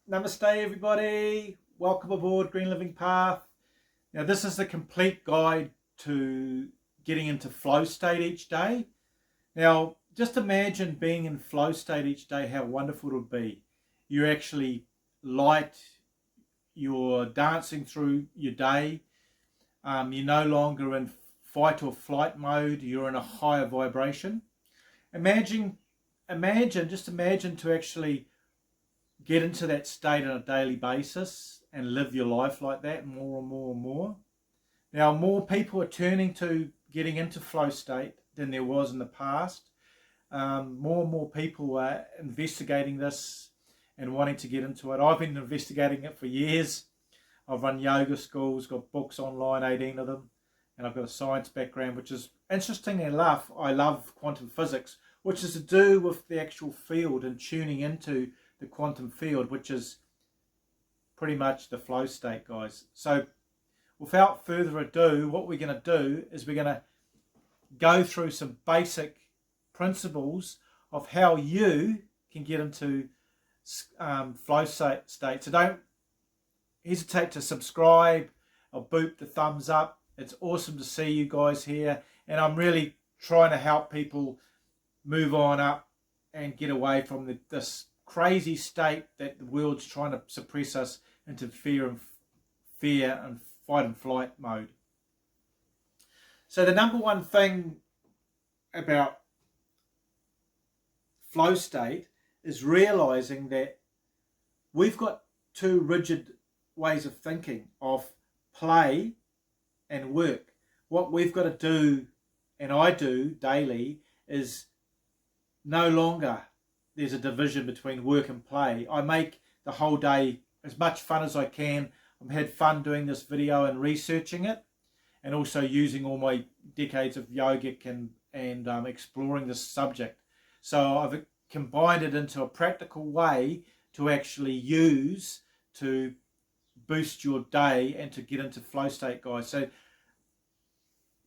Namaste everybody, welcome aboard Green Living Path. Now this is the complete guide to getting into flow state each day. Now just imagine being in flow state each day, how wonderful it would be. You're actually light, you're dancing through your day, you're no longer in fight or flight mode, you're in a higher vibration. Just imagine to actually get into that state on a daily basis and live your life like that more and more and more. Now, more people are turning to getting into flow state than there was in the past. More and more people are investigating this and wanting to get into it. I've been investigating it for years. I've run yoga schools, got books online, 18 of them, and I've got a science background, which is interestingly enough, I love quantum physics, which is to do with the actual field and tuning into the quantum field, which is pretty much the flow state, guys. So without further ado, what we're going to do is we're going to go through some basic principles of how you can get into flow state. So don't hesitate to subscribe or boop the thumbs up. It's awesome to see you guys here, and I'm really trying to help people move on up and get away from this crazy state that the world's trying to suppress us into fear and fight and flight mode. So the number one thing about flow state is realizing that we've got two rigid ways of thinking of play and work. What we've got to do, and I do daily, is no longer there's a division between work and play. I make the whole day as much fun as I can. I've had fun doing this video and researching it, and also using all my decades of yogic and exploring this subject. So I've combined it into a practical way to actually use to boost your day and to get into flow state, guys.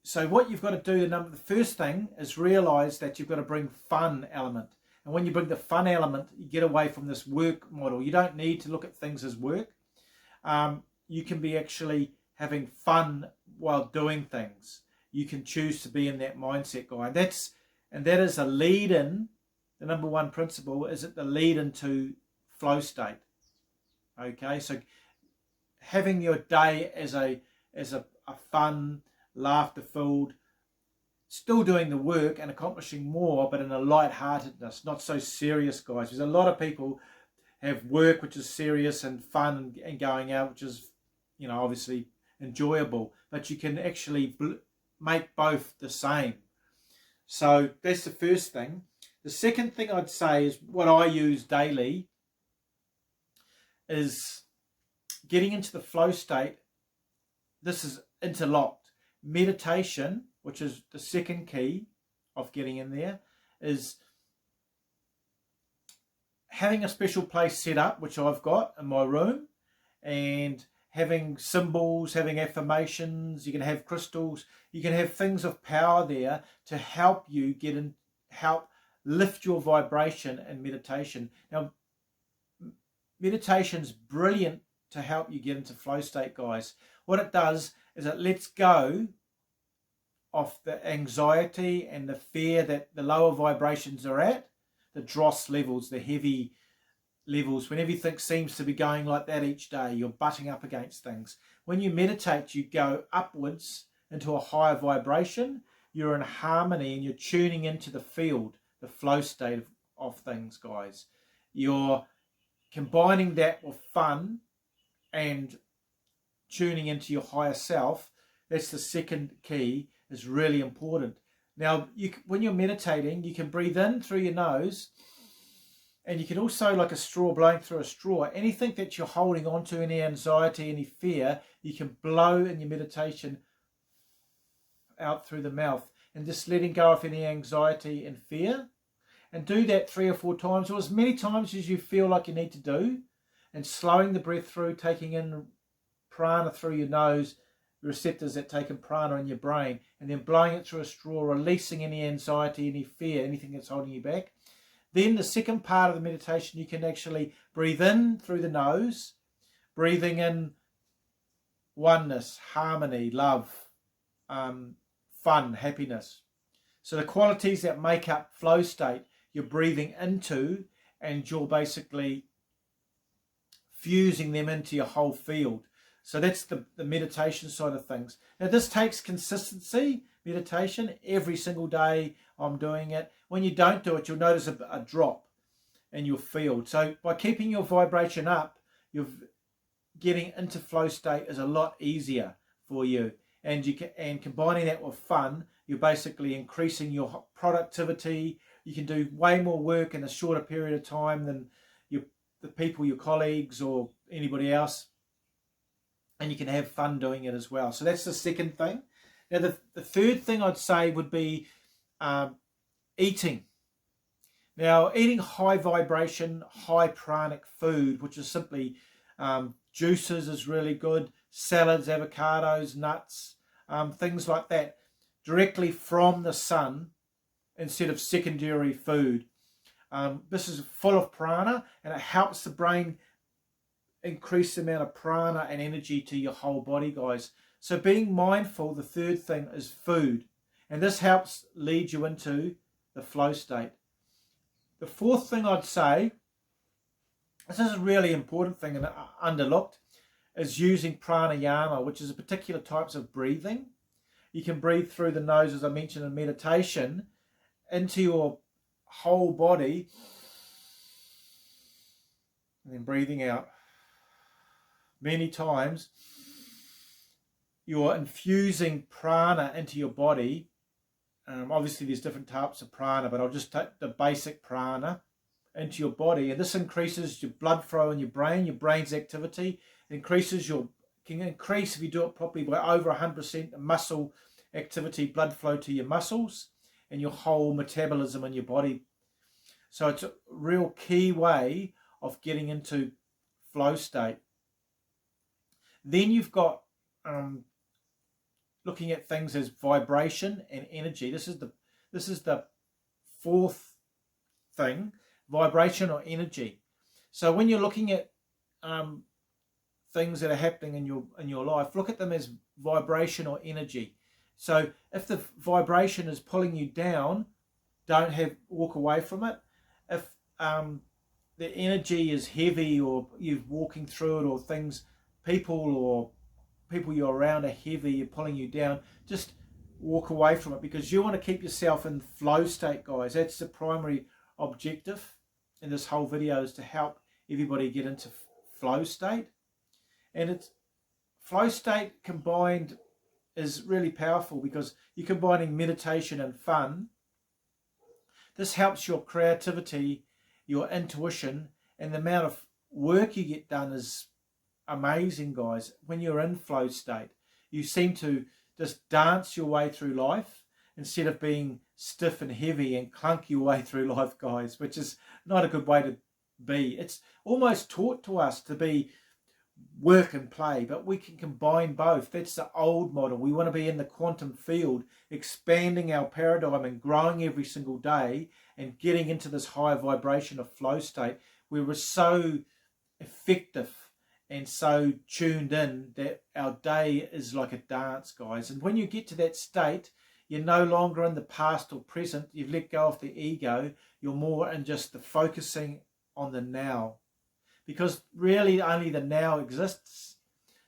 So what you've got to do, the first thing is realize that you've got to bring fun element. And when you bring the fun element, you get away from this work model. You don't need to look at things as work. You can be actually having fun while doing things. You can choose to be in that mindset, guy. And that is a lead in. The number one principle is the lead into flow state. Okay, so having your day as a fun, laughter-filled, still doing the work and accomplishing more, but in a light-heartedness, not so serious, guys. There's a lot of people have work which is serious and fun and going out, which is, obviously enjoyable, but you can actually make both the same. So that's the first thing. The second thing I'd say is what I use daily is getting into the flow state. This is interlocked. Meditation, which is the second key of getting in there, is having a special place set up, which I've got in my room, and having symbols, having affirmations. You can have crystals, you can have things of power there to help you help lift your vibration in meditation. Now, meditation's brilliant to help you get into flow state, guys. What it does is it lets go of the anxiety and the fear that the lower vibrations are at, the dross levels, the heavy levels, when everything seems to be going like that each day, you're butting up against things. When you meditate, you go upwards into a higher vibration, you're in harmony, and you're tuning into the field, the flow state of things, guys. You're combining that with fun and tuning into your higher self. That's the second key, is really important. Now, when you're meditating, you can breathe in through your nose, and you can also, like a straw blowing through a straw, anything that you're holding on to, any anxiety, any fear, you can blow in your meditation out through the mouth, and just letting go of any anxiety and fear. And do that 3 or 4 times, or as many times as you feel like you need to do, and slowing the breath through, taking in prana through your nose, receptors that take in prana in your brain, and then blowing it through a straw, releasing any anxiety, any fear, anything that's holding you back. Then the second part of the meditation, you can actually breathe in through the nose, breathing in oneness, harmony, love, fun, happiness. So the qualities that make up flow state, you're breathing into, and you're basically fusing them into your whole field. So that's the meditation side of things. Now this takes consistency, meditation. Every single day I'm doing it. When you don't do it, you'll notice a drop in your field. So by keeping your vibration up, you're getting into flow state is a lot easier for you. And combining that with fun, you're basically increasing your productivity. You can do way more work in a shorter period of time than the people, your colleagues or anybody else. And you can have fun doing it as well. So that's the second thing. Now the third thing I'd say would be eating. Now eating high vibration, high pranic food, which is simply juices is really good, salads, avocados, nuts, things like that, directly from the sun instead of secondary food. This is full of prana, and it helps the brain increase the amount of prana and energy to your whole body, guys. So being mindful, the third thing is food, and this helps lead you into the flow state. The fourth thing I'd say, this is a really important thing and underlooked, is using pranayama, which is a particular types of breathing. You can breathe through the nose, as I mentioned in meditation, into your whole body, and then breathing out many times. You're infusing prana into your body. Obviously there's different types of prana, but I'll just take the basic prana into your body, and this increases your blood flow in your brain's activity. It can increase, if you do it properly, by over 100% muscle activity, blood flow to your muscles and your whole metabolism in your body. So it's a real key way of getting into flow state. Then you've got looking at things as vibration and energy. This is the fourth thing, vibration or energy. So when you're looking at things that are happening in your life, look at them as vibration or energy. So if the vibration is pulling you down, walk away from it. If the energy is heavy, or you're walking through it, or people you're around are heavy, you're pulling you down, just walk away from it, because you want to keep yourself in flow state, guys. That's the primary objective in this whole video, is to help everybody get into flow state. And it's flow state combined is really powerful, because you're combining meditation and fun. This helps your creativity, your intuition, and the amount of work you get done is amazing, guys. When you're in flow state, you seem to just dance your way through life instead of being stiff and heavy and clunk your way through life, guys, which is not a good way to be. It's almost taught to us to be work and play, but we can combine both. That's the old model. We want to be in the quantum field, expanding our paradigm and growing every single day and getting into this higher vibration of flow state, where we're so effective and so tuned in that our day is like a dance, guys. And when you get to that state, you're no longer in the past or present. You've let go of the ego. You're more in just the focusing on the now, because really only the now exists.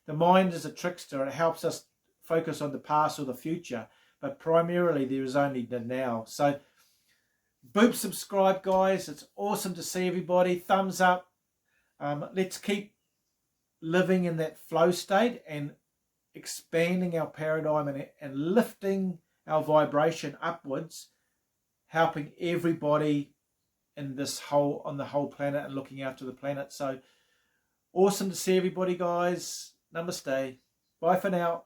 The mind is a trickster. It helps us focus on the past or the future, but primarily there is only the now. So boop, subscribe, guys. It's awesome to see everybody. Thumbs up. Let's keep living in that flow state and expanding our paradigm and lifting our vibration upwards, helping everybody in on the whole planet and looking after the planet. So awesome to see everybody, guys. Namaste. Bye for now.